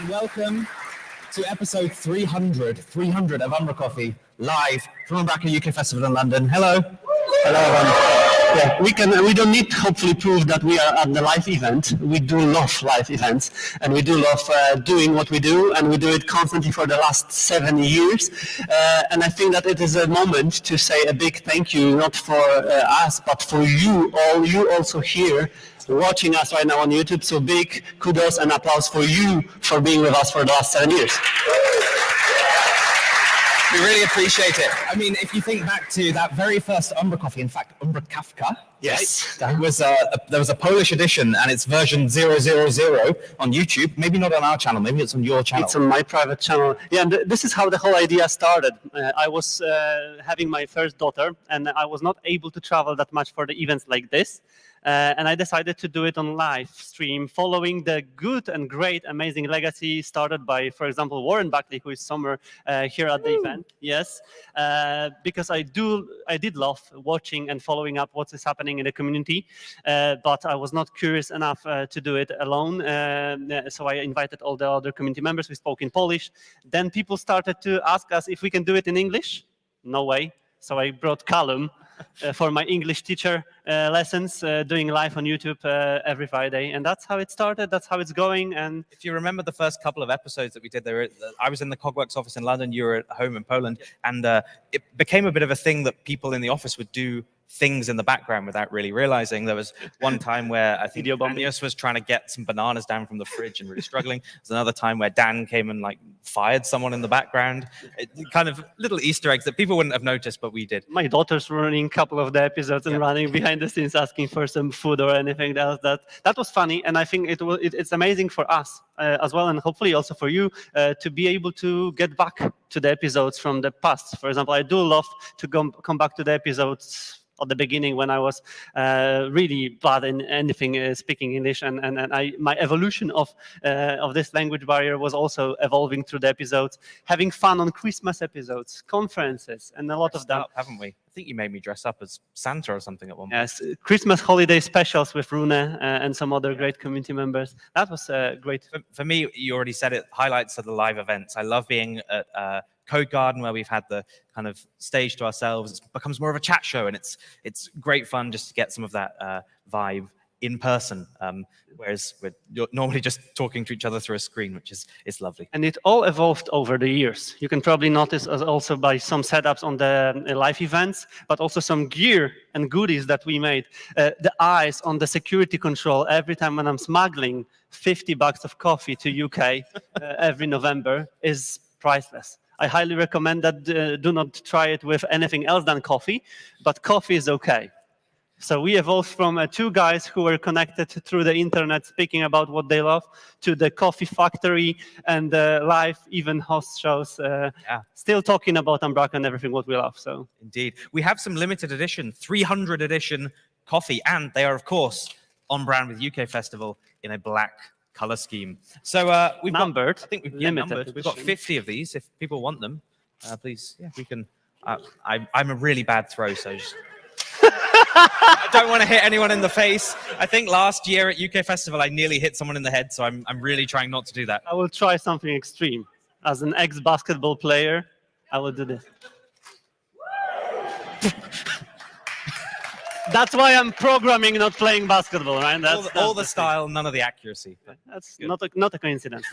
Welcome to episode 300 of umbraCoffee, live from Umbraco UK Festival in London. Hello. Hello, everyone. Yeah, we don't need to hopefully prove that we are at the live event. We do love live events, and we do love doing what we do, and we do it constantly for the last 7 years. And I think that it is a moment to say a big thank you, not for us, but for you all, you also here, watching us right now on YouTube. So big kudos and applause for you for being with us for the last 7 years. We really appreciate it. I mean, if you think back to that very first umbraCoffee, in fact, umbraCoffee. Yes. Right? There was a Polish edition, and it's version 000 on YouTube. Maybe not on our channel. Maybe it's on your channel. It's on my private channel. Yeah, and this is how the whole idea started. I was having my first daughter, and I was not able to travel that much for the events like this. And I decided to do it on live stream, following the good and great, amazing legacy started by, for example, Warren Buckley, who is somewhere here at the event. Yes, because I did love watching and following up what is happening in the community, but I was not curious enough to do it alone. So I invited all the other community members. We spoke in Polish. Then people started to ask us if we can do it in English. No way. So I brought Callum for my English teacher lessons, doing live on YouTube every Friday. And that's how it started. That's how it's going. And if you remember the first couple of episodes that we did, I was in the Cogworks office in London, you were at home in Poland, and it became a bit of a thing that people in the office would do things in the background without really realizing. There was one time where I think Anius was trying to get some bananas down from the fridge and really struggling. There's another time where Dan came and fired someone in the background. Kind of little Easter eggs that people wouldn't have noticed, but we did. My daughter's running a couple of the episodes and running behind the scenes asking for some food or anything else. That was funny, and I think it's amazing for us as well, and hopefully also for you to be able to get back to the episodes from the past. For example, I do love to come back to the episodes at the beginning when I was really bad in anything speaking English, and my evolution of this language barrier was also evolving through the episodes, having fun on Christmas episodes, conferences, and a lot of that. Haven't we? I think you made me dress up as Santa or something at one point. Yes, Christmas holiday specials with Rune and some other great community members. That was great. For me, you already said it, highlights of the live events. I love being at Code Garden, where we've had the kind of stage to ourselves. It becomes more of a chat show, and it's great fun just to get some of that vibe in person, whereas you're normally just talking to each other through a screen, which is lovely. And it all evolved over the years. You can probably notice also by some setups on the live events, but also some gear and goodies that we made. The eyes on the security control every time when I'm smuggling $50 of coffee to UK every November is priceless. I highly recommend that do not try it with anything else than coffee, but coffee is okay. So we evolved from two guys who were connected through the internet speaking about what they love to the coffee factory and live even host shows, still talking about Umbraco and everything what we love. So indeed. We have some limited edition, 300 edition coffee, and they are, of course, on brand with UK Festival in a black color scheme. So we've numbered. I think we've numbered. We've got 50 of these. If people want them, please, we can. I'm a really bad throw, so just I don't want to hit anyone in the face. I think last year at UK Festival, I nearly hit someone in the head, so I'm really trying not to do that. I will try something extreme. As an ex-basketball player, I will do this. That's why I'm programming, not playing basketball, right? That's all the style, none of the accuracy. That's not a coincidence.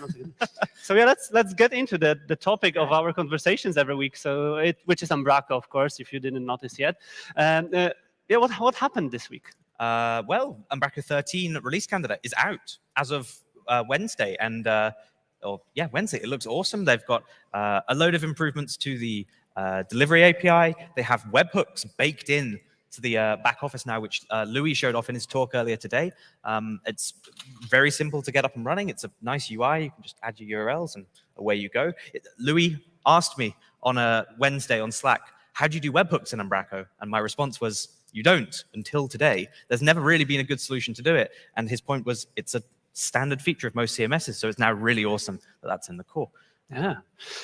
So yeah, let's get into the topic of our conversations every week. So which is Umbraco, of course, if you didn't notice yet. And what happened this week? well, Umbraco 13 release candidate is out as of Wednesday, and Wednesday. It looks awesome. They've got a load of improvements to the delivery API. They have webhooks baked in to the back office now, which Louis showed off in his talk earlier today. It's very simple to get up and running. It's a nice UI. You can just add your URLs and away you go. Louis asked me on a Wednesday on Slack, how do you do webhooks in Umbraco? And my response was, you don't until today. There's never really been a good solution to do it. And his point was, it's a standard feature of most CMSs, so it's now really awesome that that's in the core. Yeah,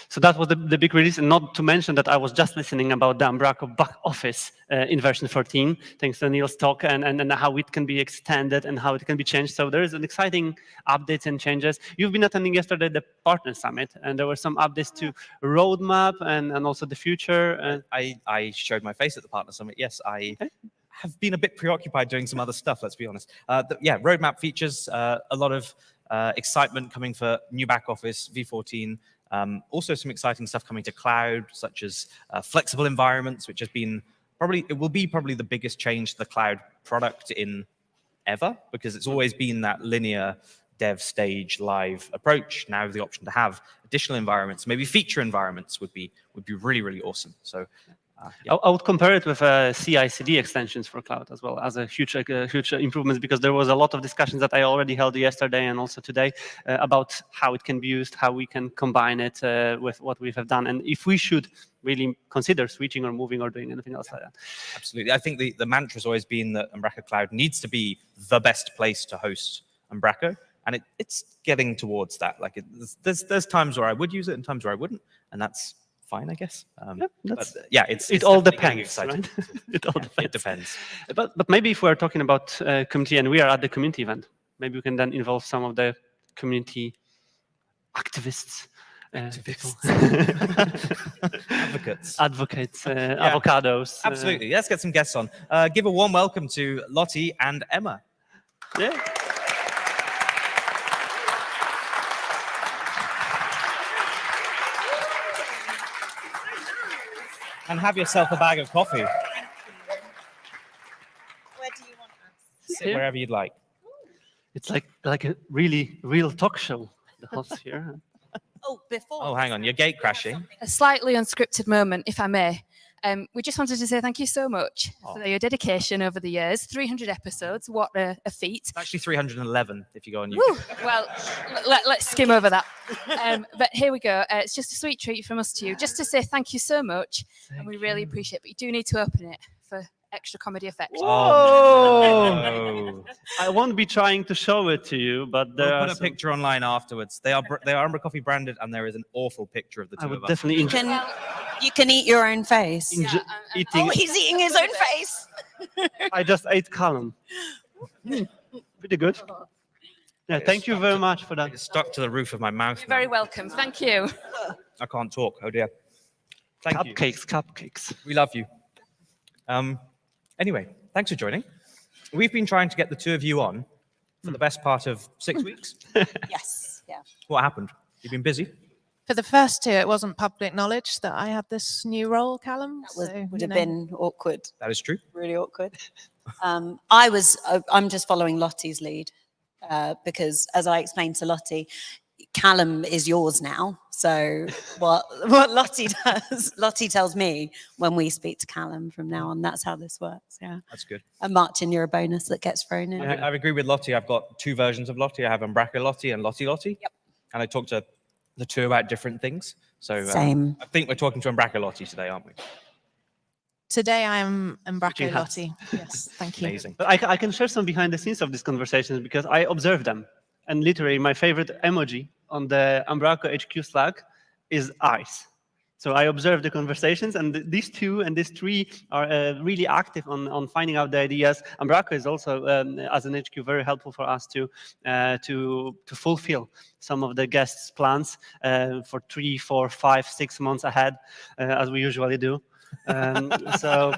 so that was the big release, and not to mention that I was just listening about the Umbraco back office in version 14, thanks to Neil's talk, and how it can be extended and how it can be changed. So there is an exciting updates and changes. You've been attending yesterday the Partner Summit, and there were some updates to roadmap and also the future. I showed my face at the Partner Summit. Yes, I have been a bit preoccupied doing some other stuff, let's be honest. Roadmap features, a lot of excitement coming for new back office, V14. Also some exciting stuff coming to cloud, such as flexible environments, which has been will be probably the biggest change to the cloud product in ever, because it's always been that linear dev stage live approach. Now the option to have additional environments, maybe feature environments would be really, really awesome. So I would compare it with CI/CD extensions for cloud as well as a huge improvements, because there was a lot of discussions that I already held yesterday and also today about how it can be used, how we can combine it with what we have done, and if we should really consider switching or moving or doing anything else like that. Absolutely. I think the mantra has always been that Umbraco Cloud needs to be the best place to host Umbraco, and it's getting towards that. Like there's times where I would use it and times where I wouldn't, and that's fine, I guess. It all depends, right? It all depends. It depends. But maybe if we're talking about community and we are at the community event, maybe we can then involve some of the community activists. Advocates, avocados. Absolutely. Let's get some guests on. Give a warm welcome to Lottie and Emma. Yeah. And have yourself a bag of coffee. Where do you want us? Sit wherever you'd like. It's like a really real talk show. The host here. Oh, hang on, you're gate crashing. A slightly unscripted moment, if I may. We just wanted to say thank you so much for your dedication over the years. 300 episodes, what a feat. It's actually 311 if you go on YouTube. Well, let's skim over that. But here we go. It's just a sweet treat from us to you, just to say thank you so much. And we really appreciate it. But you do need to open it for extra comedy effect. Whoa! I won't be trying to show it to you, but we'll put a picture online afterwards. They are umbraCoffee branded, and there is an awful picture of the two of us. Definitely you can eat your own face. Eating. Oh, he's eating his own face. I just ate Callum. Pretty good. Yeah, thank you very much for that. It's stuck to the roof of my mouth. You're very welcome. Thank you. I can't talk. Oh dear. Thank you. Cupcakes. We love you. Anyway, thanks for joining. We've been trying to get the two of you on for the best part of 6 weeks. Yes. Yeah. What happened? You've been busy? For the first two, it wasn't public knowledge that I had this new role, Callum. That would have been awkward. That is true. Really awkward. I'm just following Lottie's lead because, as I explained to Lottie, Callum is yours now. So what Lottie does, Lottie tells me when we speak to Callum from now on. That's how this works. Yeah. That's good. And Marcin, you're a bonus that gets thrown in. I agree with Lottie. I've got two versions of Lottie. I have Umbraco Lottie and Lottie Lottie. Yep. And I talk to the two about different things. So Same. I think we're talking to Umbraco Lottie today, aren't we? Today I am Umbraco Lottie. Yes, thank you. Amazing. But I can share some behind the scenes of these conversations because I observed them. And literally my favorite emoji on the Umbraco HQ Slack is eyes. So I observed the conversations, and these two and these three are really active on finding out the ideas. Umbraco is also, as an HQ, very helpful for us to fulfill some of the guests' plans for 3, 4, 5, 6 months ahead, as we usually do. So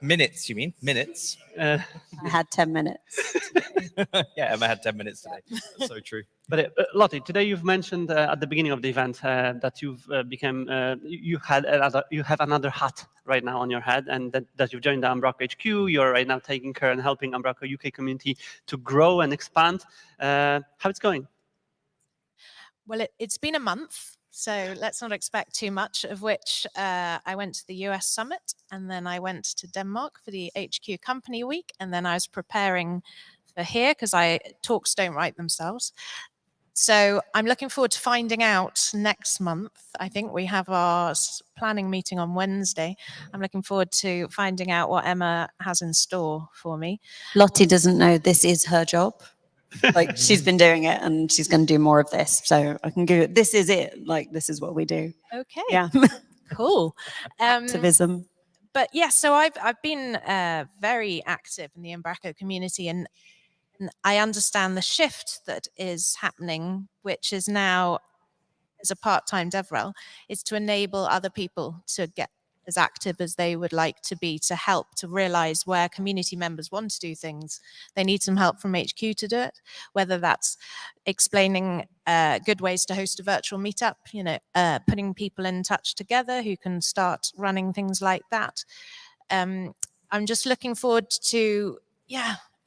Minutes, you mean? Minutes? I had 10 minutes. Yeah, Emma had 10 minutes today. That's so true. But Lottie, today you've mentioned at the beginning of the event that you've you have another hat right now on your head, and that you've joined the Umbraco HQ. You're right now taking care and helping Umbraco UK community to grow and expand. How it's going? Well, it's been a month, so let's not expect too much, of which I went to the US summit, and then I went to Denmark for the HQ company week, and then I was preparing for here because talks don't write themselves. So I'm looking forward to finding out next month. I think we have our planning meeting on Wednesday. I'm looking forward to finding out what Emma has in store for me. Lottie doesn't know this is her job. Like, she's been doing it and she's going to do more of this. So I can give it, this is it. Like, this is what we do. Okay. Yeah. Cool. Activism. But yeah, so I've been very active in the Umbraco community, and I understand the shift that is happening, which is now, as a part-time DevRel, is to enable other people to get as active as they would like to be, to help to realize where community members want to do things. They need some help from HQ to do it, whether that's explaining good ways to host a virtual meetup, putting people in touch together who can start running things like that. I'm just looking forward to,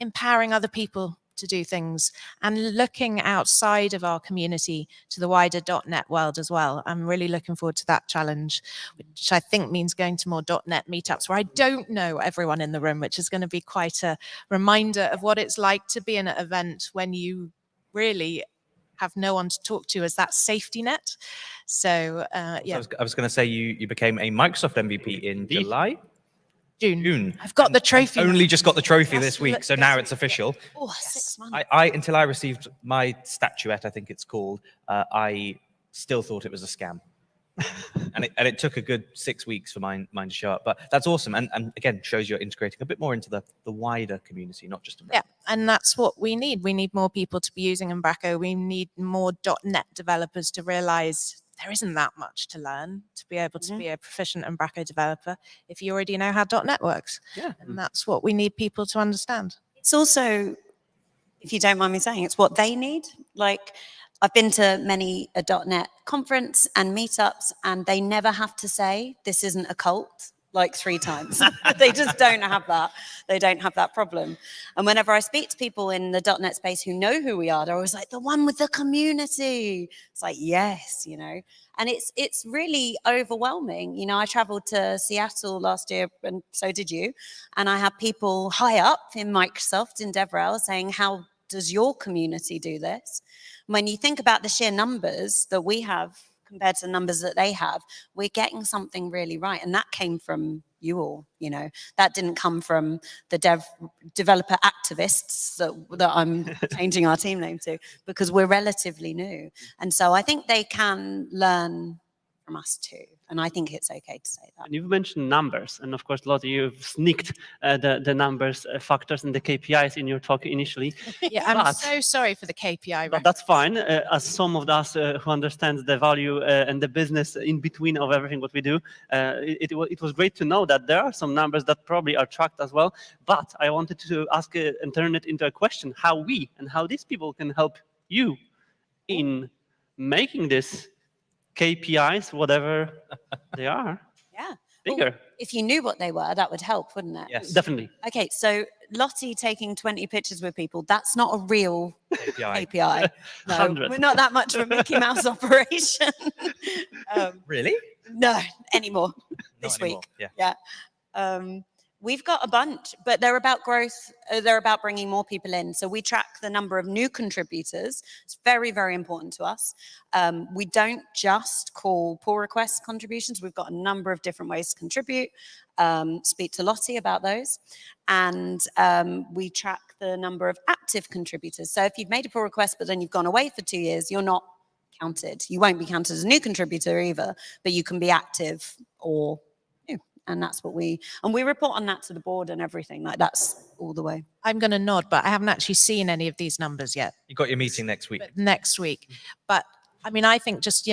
empowering other people to do things and looking outside of our community to the wider .NET world as well. I'm really looking forward to that challenge, which I think means going to more .NET meetups where I don't know everyone in the room, which is going to be quite a reminder of what it's like to be in an event when you really have no one to talk to as that safety net. So I was going to say you became a Microsoft MVP in July? June. I've got the trophy. Only just got the trophy this week, so now it's official. Oh, 6 months. Until I received my statuette, I think it's called, I still thought it was a scam. and it took a good 6 weeks for mine to show up. But that's awesome. And again, shows you're integrating a bit more into the wider community, not just Umbraco. Yeah, and that's what we need. We need more people to be using Umbraco. We need more .NET developers to realize there isn't that much to learn to be able to be a proficient Umbraco developer if you already know how .NET works. Yeah. And that's what we need people to understand. It's also, if you don't mind me saying, it's what they need. Like, I've been to many a .NET conference and meetups, and they never have to say, this isn't a cult, like 3 times. They just don't have that. They don't have that problem. And whenever I speak to people in the .NET space who know who we are, they're always like, the one with the community. It's like, yes, And it's really overwhelming. I traveled to Seattle last year, and so did you. And I had people high up in Microsoft, in DevRel, saying, how does your community do this? When you think about the sheer numbers that we have compared to the numbers that they have, we're getting something really right. And that came from you all, that didn't come from the developer activists that I'm changing our team name to, because we're relatively new. And so I think they can learn from us too. And I think it's okay to say that. And you've mentioned numbers, and of course, Lottie, you've sneaked the numbers factors and the KPIs in your talk initially. Yeah, I'm so sorry for the KPI. But that's fine. As some of us who understands the value and the business in between of everything what we do, it was great to know that there are some numbers that probably are tracked as well. But I wanted to ask and turn it into a question: how we and how these people can help you in making this KPIs, whatever they are, bigger. Well, if you knew what they were, that would help, wouldn't it? Yes. Definitely. Okay, so Lottie taking 20 pictures with people, that's not a real KPI. No, 100. we're not that much of a Mickey Mouse operation. Really? No, anymore this anymore, week. yeah. We've got a bunch, but they're about growth. They're about bringing more people in. So we track the number of new contributors. It's very, very important to us. We don't just call pull request contributions. We've got a number of different ways to contribute. Speak to Lottie about those. And we track the number of active contributors. So if you've made a pull request, but then you've gone away for 2 years, you're not counted. You won't be counted as a new contributor either, but you can be active or new. And that's what we report on that to the board and everything. Like, that's all the way. I'm going to nod, but I haven't actually seen any of these numbers yet. You got your meeting next week. Next week. But I mean, I think just,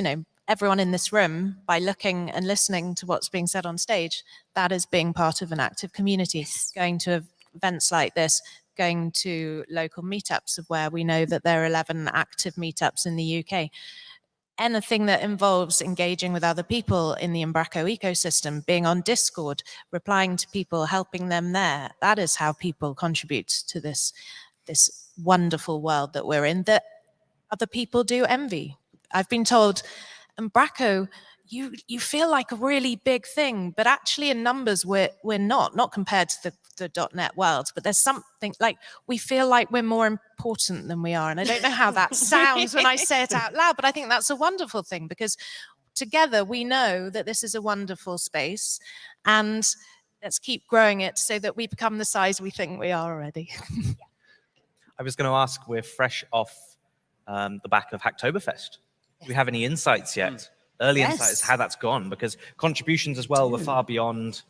everyone in this room, by looking and listening to what's being said on stage, that is being part of an active community. Going to events like this, going to local meetups of where we know that there are 11 active meetups in the UK. Anything that involves engaging with other people in the Umbraco ecosystem, being on Discord, replying to people, helping them there, that is how people contribute to this wonderful world that we're in, that other people do envy. I've been told, Umbraco, you feel like a really big thing, but actually in numbers we're not compared to the .NET world, but there's something like we feel like we're more important than we are. And I don't know how that sounds when I say it out loud, but I think that's a wonderful thing, because together we know that this is a wonderful space, and let's keep growing it so that we become the size we think we are already. I was going to ask, we're fresh off the back of Hacktoberfest. Do we have any insights yet? Early insights, how that's gone, because contributions as well were far beyond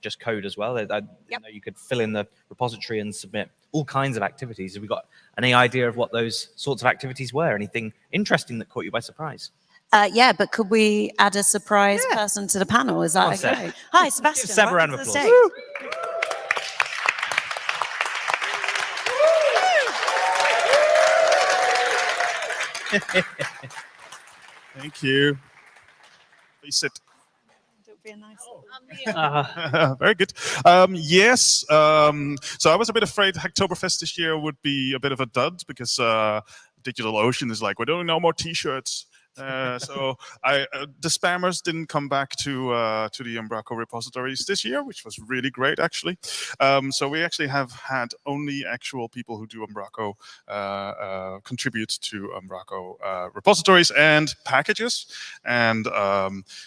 just code as well. You know, you could fill in the repository and submit all kinds of activities. Have we got any idea of what those sorts of activities were? Anything interesting that caught you by surprise? Yeah, but could we add a surprise person to the panel? Is that okay? Hi, Sebastian. Give Seb a round of welcome to the applause. stage. Thank you. Please sit. It'll be a nice Very good. Yes. So I was a bit afraid Hacktoberfest this year would be a bit of a dud, because DigitalOcean is like, we don't know more T-shirts. So the spammers didn't come back to the Umbraco repositories this year, which was really great, actually. So we actually have had only actual people who do Umbraco contribute to Umbraco repositories and packages. And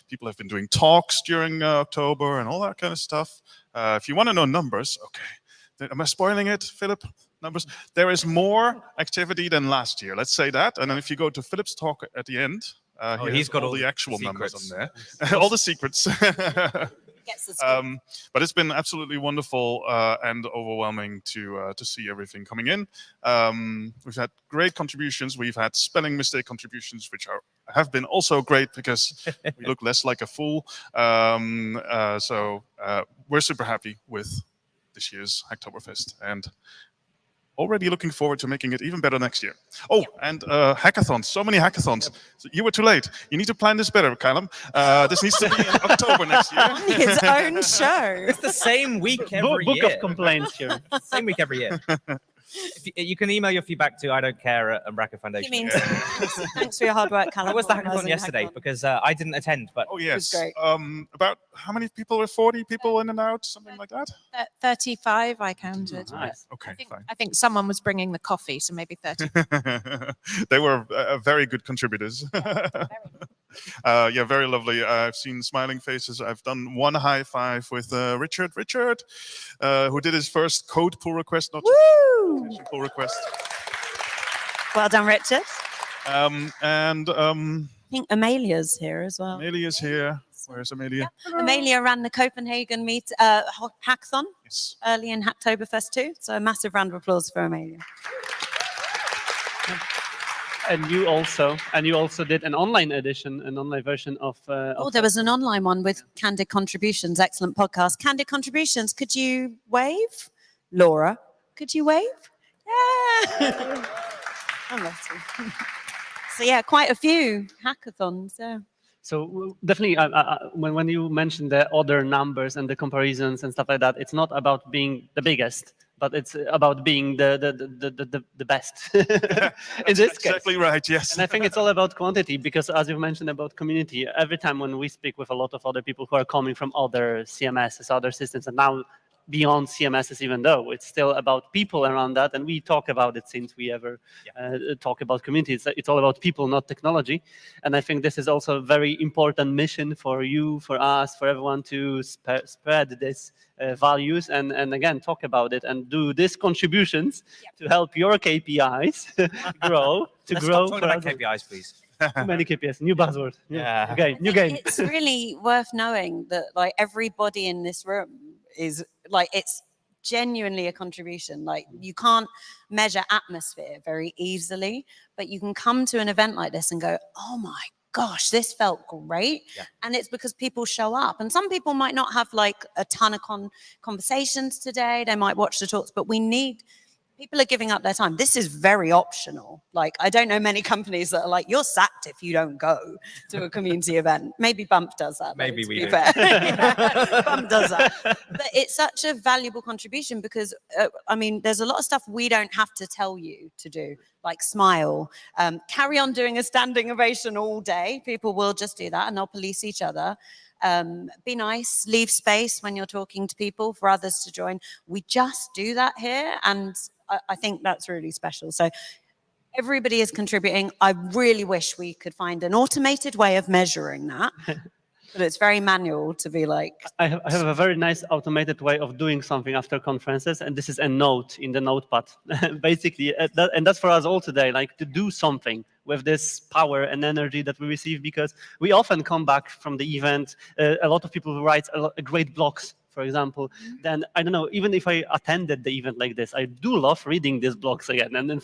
people have been doing talks during October and all that kind of stuff. If you want to know numbers, okay. Am I spoiling it, Philip? Numbers. There is more activity than last year. Let's say that. And then if you go to Philip's talk at the end, he's got all the actual secrets numbers on there, all the secrets. Gets the But it's been absolutely wonderful and overwhelming to see everything coming in. We've had great contributions. We've had spelling mistake contributions, which have been also great, because we look less like a fool. So we're super happy with this year's Hacktoberfest, and already looking forward to making it even better next year. Oh, and hackathons, so many hackathons. So you were too late. You need to plan this better, Callum. This needs to be in October next year. On his own show. It's the same week every Book year. of complaints here. Same week every year. You can email your feedback to IDon'tCare at Umbraco Foundation. He means thanks for your hard work, Callum. How was the hackathon yesterday? Because I didn't attend, but Oh, yes. great. About how many people were 40 people in and out, something like that? 35 I counted. Nice. Okay, fine. I think someone was bringing the coffee, so maybe 30. They were very good contributors. Yeah, very lovely. I've seen smiling faces. I've done one high five with Richard, who did his first code pull request, not just pull request. Well done, Richard. And I think Amelia's here as well. Amelia's here. Where's Amelia? Amelia ran the Copenhagen hackathon Yes. early in Hacktoberfest too. So a massive round of applause for Amelia. And you also did an online edition, an online version of. Oh, there was an online one with Candid Contributions. Excellent podcast. Candid Contributions. Could you wave? Laura, could you wave? Yeah. I'm Lottie. So yeah, quite a few hackathons. Yeah. So definitely, when you mentioned the other numbers and the comparisons and stuff like that, it's not about being the biggest, but it's about being the best. In this case. Exactly right, yes. And I think it's all about quantity, because as you mentioned about community, every time when we speak with a lot of other people who are coming from other CMSs, other systems, and now beyond CMSs, even though it's still about people around that, and we talk about it since we ever talk about community. It's all about people, not technology. And I think this is also a very important mission for you, for us, for everyone to spread this values and again talk about it and do these contributions to help your KPIs grow. Let's stop talking about KPIs, please. Too many KPIs. New buzzword. Yeah. Okay, new game. It's really worth knowing that like everybody in this room is like it's genuinely a contribution. Like, you can't measure atmosphere very easily, but you can come to an event like this and go, oh my gosh, this felt great. And it's because people show up. And some people might not have like a ton of conversations today. They might watch the talks, but people are giving up their time. This is very optional. Like, I don't know many companies that are like, you're sacked if you don't go to a community event. Maybe Bump does that. Maybe though, we to be do. fair. Yeah, Bump does that. But it's such a valuable contribution because, I mean, there's a lot of stuff we don't have to tell you to do, like smile, carry on doing a standing ovation all day. People will just do that and they'll police each other. Be nice, leave space when you're talking to people for others to join. We just do that here, and I think that's really special. So everybody is contributing. I really wish we could find an automated way of measuring that, but it's very manual to be like. I have a very nice automated way of doing something after conferences, and this is a note in the notepad. Basically, and that's for us all today, like to do something with this power and energy that we receive, because we often come back from the event. A lot of people write great blogs, for example. Then, I don't know, even if I attended the event like this, I do love reading these blogs again and then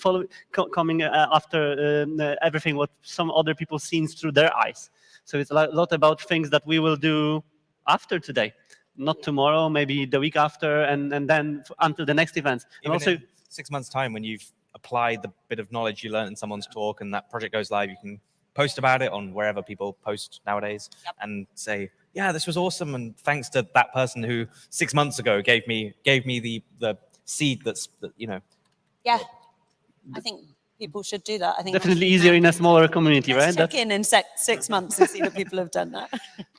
coming after everything what some other people seen through their eyes. So it's a lot about things that we will do after today, not tomorrow, maybe the week after, and then until the next event. And Even also, in 6 months' time, when you've applied the bit of knowledge you learned in someone's talk and that project goes live, you can post about it on wherever people post nowadays and say, yeah, this was awesome, and thanks to that person who 6 months ago gave me the seed that. Yeah, I think people should do that. I think definitely easier in a smaller community, let's right? check in 6 months and see that people have done that.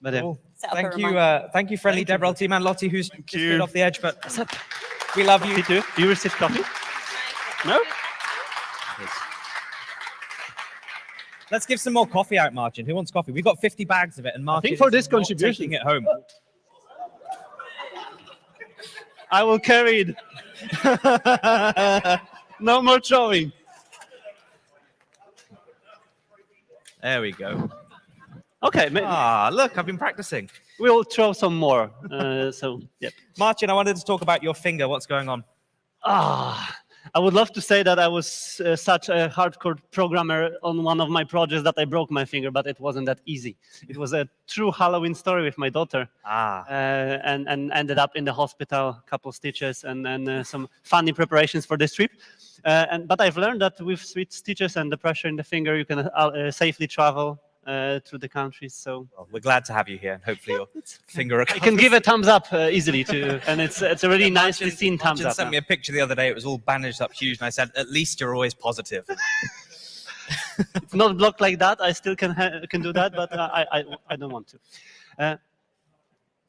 But, Cool. Set up a Thank you, reminder. friendly Deborah team and Lottie, who's just you. been off the edge, but we love you. you too. Do you receive coffee? No? Let's give some more coffee out, Marcin. Who wants coffee? We've got 50 bags of it, and Marcin for is this not contribution. taking it home. I will carry it. No more throwing. There we go. Okay, Look, I've been practicing. we'll throw some more. So, yep. Marcin, I wanted to talk about your finger. What's going on? I would love to say that I was such a hardcore programmer on one of my projects that I broke my finger, but it wasn't that easy. It was a true Halloween story with my daughter, and ended up in the hospital, couple stitches, and some funny preparations for this trip. But I've learned that with sweet stitches and the pressure in the finger, you can safely travel through the countries. So Well, we're glad to have you here, and hopefully your finger I recovers. can give a thumbs up easily too, and it's a really nicely seen thumbs Marcin up. sent me a picture the other day. It was all bandaged up huge, and I said, at least you're always positive. It's not blocked like that. I still can do that, but I don't want to.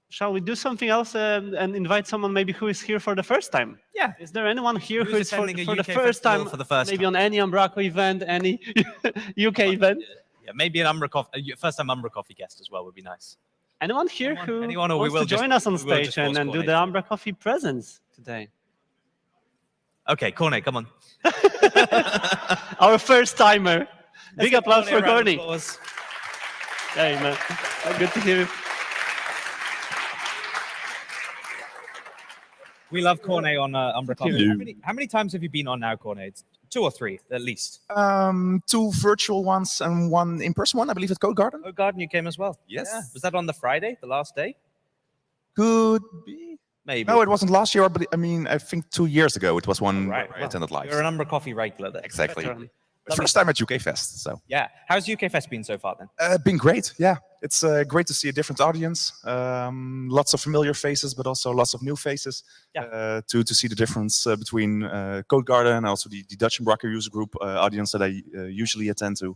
Shall we do something else and invite someone maybe who is here for the first time? Yeah. Is there anyone here Who's who is for attending a the UK first festival time, for the first maybe time? on any Umbraco event, any UK event? Yeah, maybe an umbraCoffee, first-time umbraCoffee guest as well would be nice. Anyone here who Anyone, or we wants will to just- join us on we will just stage and force do Cornet the to. umbraCoffee presence today? Okay, Cornet, come on. Our first timer. Big Let's applause give for Cornet a round of Corny. applause. Hey, man. Good to hear you. We love Cornet on umbraCoffee. you. How many times have you been on now, Cornet? It's 2 or 3 at least. 2 virtual ones and 1 in-person one, I believe at Code Garden. Oh, Garden, you came as well. Yes. Yeah. Was that on the Friday, the last day? Could be. Maybe. No, it wasn't last year. I mean, I think 2 years ago it was one Right. where I attended live. You're an umbraCoffee regular there. Exactly. Veteran. First time at UK Fest, so Yeah. How's UK Fest been so far then? been great. Yeah, it's great to see a different audience. Lots of familiar faces, but also lots of new faces. Yeah. To see the difference between Code Garden and also the Dutch Umbraco user group audience that I usually attend to.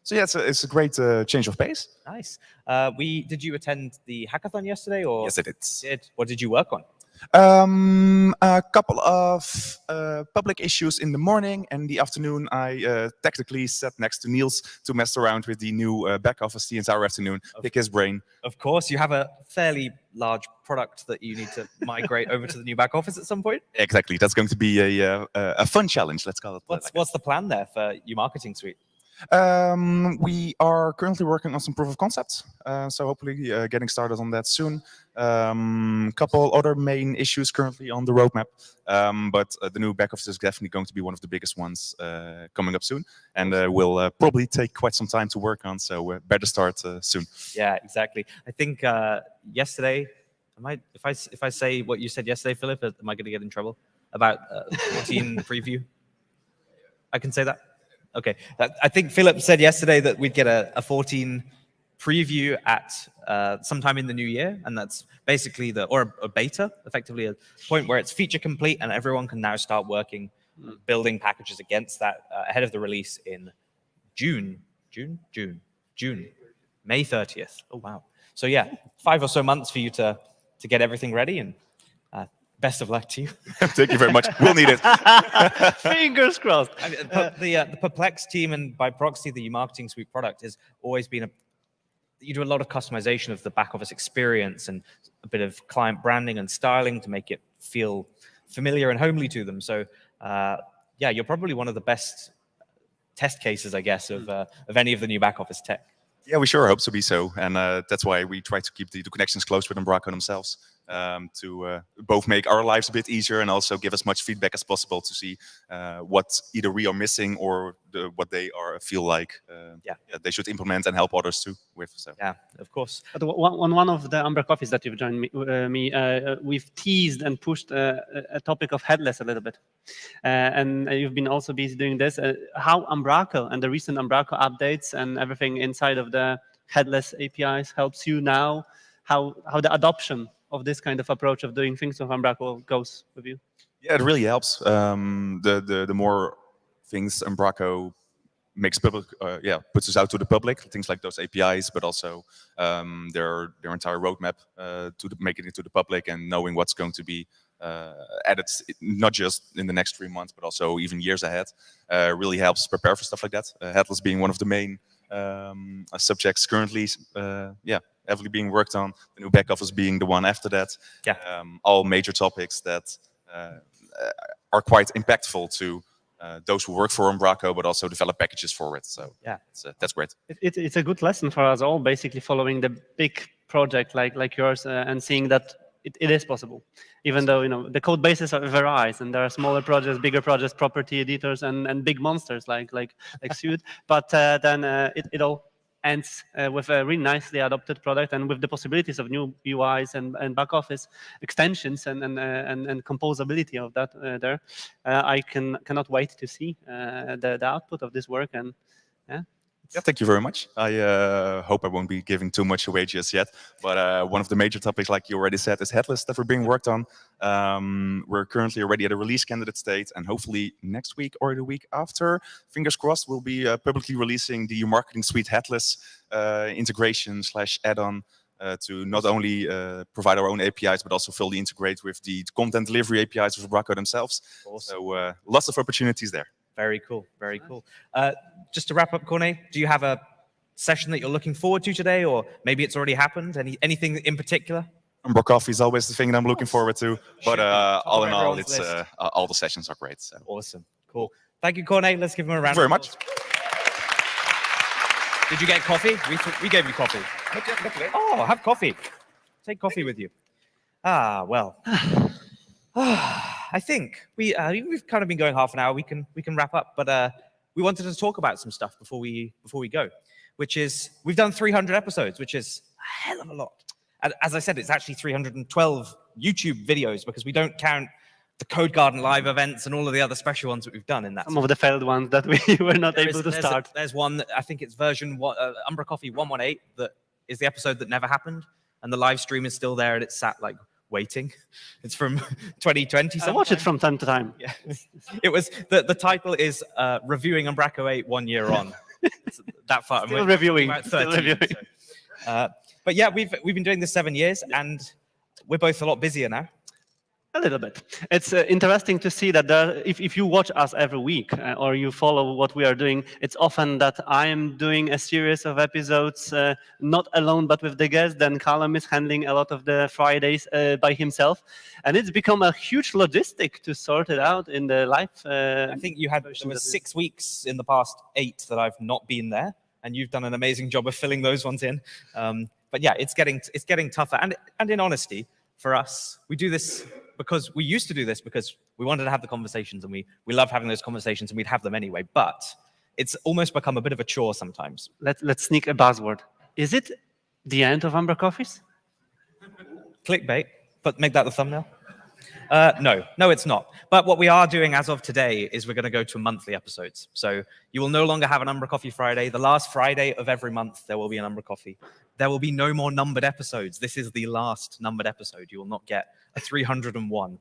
So yeah, it's a great change of pace. Nice. Did you attend the hackathon yesterday, or Yes, it is. What did you work on? A couple of public issues in the morning, and the afternoon I technically sat next to Niels to mess around with the new back office the entire afternoon, pick his brain. Of course, you have a fairly large product that you need to migrate over to the new back office at some point. Exactly, that's going to be a fun challenge. Let's call it. What's the plan there for your marketing suite? We are currently working on some proof of concepts, so hopefully getting started on that soon. Couple other main issues currently on the roadmap, but the new back office is definitely going to be one of the biggest ones coming up soon, and will probably take quite some time to work on. So better start soon. Yeah, exactly. I think yesterday, if I say what you said yesterday, Philip, am I going to get in trouble about 14 preview? I can say that. Okay. I think Philip said yesterday that we'd get a 14 preview at sometime in the new year, and that's basically or a beta, effectively a point where it's feature complete and everyone can now start working, building packages against that ahead of the release in June, May 30th. Oh wow! So yeah, 5 or so months for you to get everything ready, and best of luck to you. Thank you very much. We'll need it. Fingers crossed. I mean, the Perplex team and by proxy the Marketing Suite product has always been you do a lot of customization of the back office experience and a bit of client branding and styling to make it feel familiar and homely to them. So yeah, you're probably one of the best test cases, I guess, of any of the new back office tech. Yeah, we sure hope to be so, and that's why we try to keep the connections close with Umbraco themselves, to both make our lives a bit easier and also give as much feedback as possible to see what either we are missing or what they feel like they should implement and help others too with. So. Yeah, of course. But on one of the umbraCoffees that you've joined me, we've teased and pushed a topic of headless a little bit, and you've been also busy doing this. How Umbraco and the recent Umbraco updates and everything inside of the headless APIs helps you now? How the adoption of this kind of approach of doing things with Umbraco goes with you? Yeah, it really helps. The more things Umbraco makes public, puts us out to the public, things like those APIs, but also their entire roadmap to make it into the public and knowing what's going to be added, not just in the next 3 months, but also even years ahead, really helps prepare for stuff like that. Headless being one of the main subjects currently, heavily being worked on. The new back office being the one after that. Yeah. All major topics that are quite impactful to those who work for Umbraco, but also develop packages for it. So yeah, that's great. It's a good lesson for us all, basically following the big project like yours and seeing that it is possible, even though the code bases varies and there are smaller projects, bigger projects, property editors, and big monsters like Suite. But then it all ends with a really nicely adopted product and with the possibilities of new UIs and back office extensions and composability of that there. I cannot wait to see the output of this work. And yeah, thank you very much. I hope I won't be giving too much away just yet, but one of the major topics, like you already said, is headless that we're being worked on. We're currently already at a release candidate state, and hopefully next week or the week after, fingers crossed, we'll be publicly releasing the Marketing Suite headless integration / add-on to not only provide our own APIs, but also fully integrate with the content delivery APIs of Umbraco themselves. Awesome. So lots of opportunities there. Very cool, very cool. Just to wrap up, Corne, do you have a session that you're looking forward to today, or maybe it's already happened? Anything in particular? umbraCoffee is always the thing that I'm looking forward to, but all in all, it's all the sessions are great. So. Awesome, cool. Thank you, Corne. Let's give him a round. Very much. Did you get coffee? We gave you coffee. Oh, have coffee. Take coffee with you. Ah, well. I think we've kind of been going half an hour. We can wrap up, but we wanted to talk about some stuff before we go, which is we've done 300 episodes, which is a hell of a lot. As I said, it's actually 312 YouTube videos because we don't count the Code Garden live events and all of the other special ones that we've done in that. Some of the failed ones that we were not able to start. There's one that I think it's version umbraCoffee 118 that is the episode that never happened, and the live stream is still there and it's sat like waiting. It's from 2020. I watch it from time to time. Yeah, it was the title is reviewing Umbraco 8 1 year on. It's that far. Still reviewing. About 13, so. But yeah, we've been doing this 7 years, and we're both a lot busier now. A little bit. It's interesting to see that if you watch us every week or you follow what we are doing, it's often that I am doing a series of episodes, not alone, but with the guests. Then Callum is handling a lot of the Fridays by himself. And it's become a huge logistic to sort it out in the live. I think there was 6 weeks in the past 8 that I've not been there, and you've done an amazing job of filling those ones in. But yeah, it's getting tougher. And in honesty, for us, we do this because we used to do this because we wanted to have the conversations, and we love having those conversations, and we'd have them anyway. But it's almost become a bit of a chore sometimes. Let's sneak a buzzword. Is it the end of umbraCoffees? Clickbait, but make that the thumbnail. No, it's not. But what we are doing as of today is we're going to go to monthly episodes. So you will no longer have an umbraCoffee Friday. The last Friday of every month, there will be an umbraCoffee. There will be no more numbered episodes. This is the last numbered episode. You will not get a 301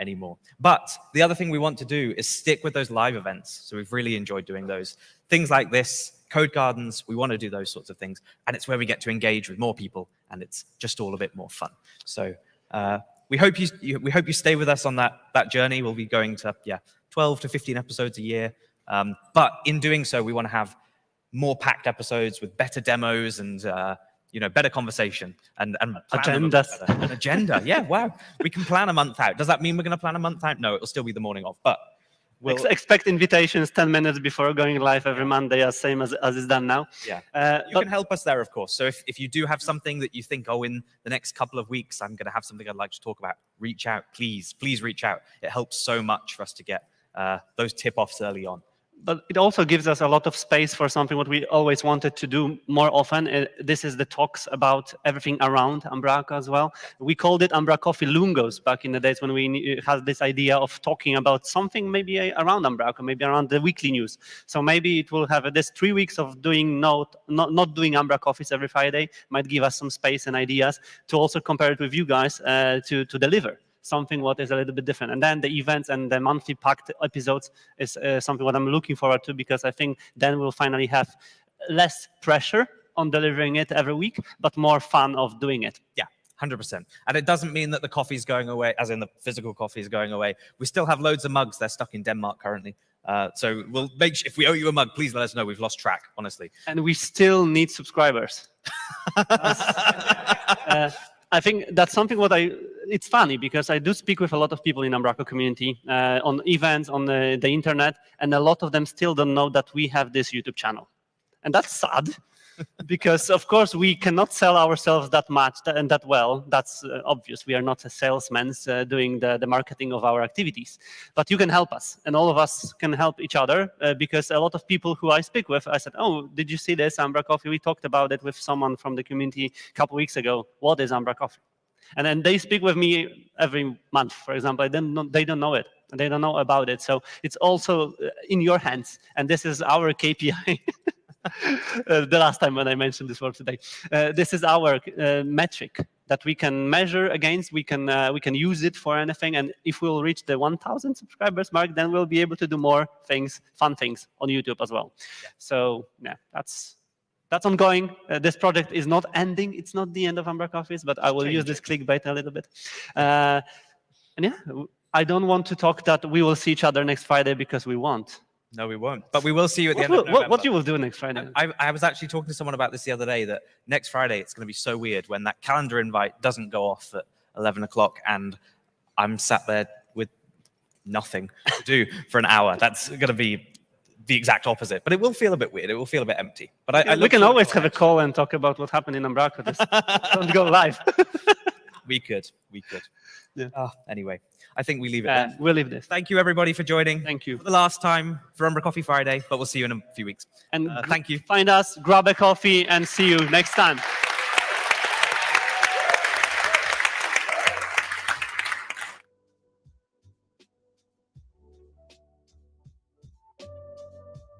anymore. But the other thing we want to do is stick with those live events. So we've really enjoyed doing those. Things like this, Code Gardens, we want to do those sorts of things. And it's where we get to engage with more people, and it's just all a bit more fun. So we hope you stay with us on that journey. We'll be going to 12 to 15 episodes a year. But in doing so, we want to have more packed episodes with better demos and better conversation and agendas. An agenda. Yeah, wow. We can plan a month out. Does that mean we're going to plan a month out? No, it'll still be the morning of. But we'll expect invitations 10 minutes before going live every Monday, same as it's done now. Yeah. You can help us there, of course. So if you do have something that you think, in the next couple of weeks, I'm going to have something I'd like to talk about, reach out, please reach out. It helps so much for us to get those tip-offs early on. But it also gives us a lot of space for something what we always wanted to do more often. This is the talks about everything around Umbraco as well. We called it umbraCoffee Lungos back in the days when we had this idea of talking about something maybe around Umbraco, maybe around the weekly news. So maybe it will have this 3 weeks of doing not doing umbraCoffees every Friday might give us some space and ideas to also compare it with you guys to deliver something what is a little bit different. And then the events and the monthly packed episodes is something what I'm looking forward to, because I think then we'll finally have less pressure on delivering it every week, but more fun of doing it. Yeah, 100%. And it doesn't mean that the coffee is going away, as in the physical coffee is going away. We still have loads of mugs. They're stuck in Denmark currently. So we'll make sure, if we owe you a mug, please let us know. We've lost track, honestly. And we still need subscribers. I think that's something it's funny because I do speak with a lot of people in Umbraco community on events, on the internet, and a lot of them still don't know that we have this YouTube channel. And that's sad because, of course, we cannot sell ourselves that much and that well. That's obvious. We are not a salesman doing the marketing of our activities. But you can help us, and all of us can help each other because a lot of people who I speak with, I said, oh, did you see this, umbraCoffee? We talked about it with someone from the community a couple of weeks ago. What is umbraCoffee? And then they speak with me every month, for example. They don't know it. They don't know about it. So it's also in your hands. And this is our KPI. The last time when I mentioned this word today. This is our metric that we can measure against. We can use it for anything. And if we'll reach the 1,000 subscribers mark, then we'll be able to do more things, fun things on YouTube as well. Yeah. So yeah, that's ongoing. This project is not ending. It's not the end of umbraCoffees, but I will use this clickbait a little bit. And yeah, I don't want to talk that we will see each other next Friday because we won't. No, we won't. But we will see you at the end of November. What you will do next Friday? I was actually talking to someone about this the other day, that next Friday it's going to be so weird when that calendar invite doesn't go off at 11 o'clock and I'm sat there with nothing to do for an hour. That's going to be the exact opposite. But it will feel a bit weird. It will feel a bit empty. But we can always have a call and talk about what happened in Umbraco. Just don't go live. We could. Yeah. Anyway, I think we leave it there. We'll leave this. Thank you, everybody, for joining. Thank you. For the last time for umbraCoffee Friday, but we'll see you in a few weeks. And thank you. Find us, grab a coffee, and see you next time.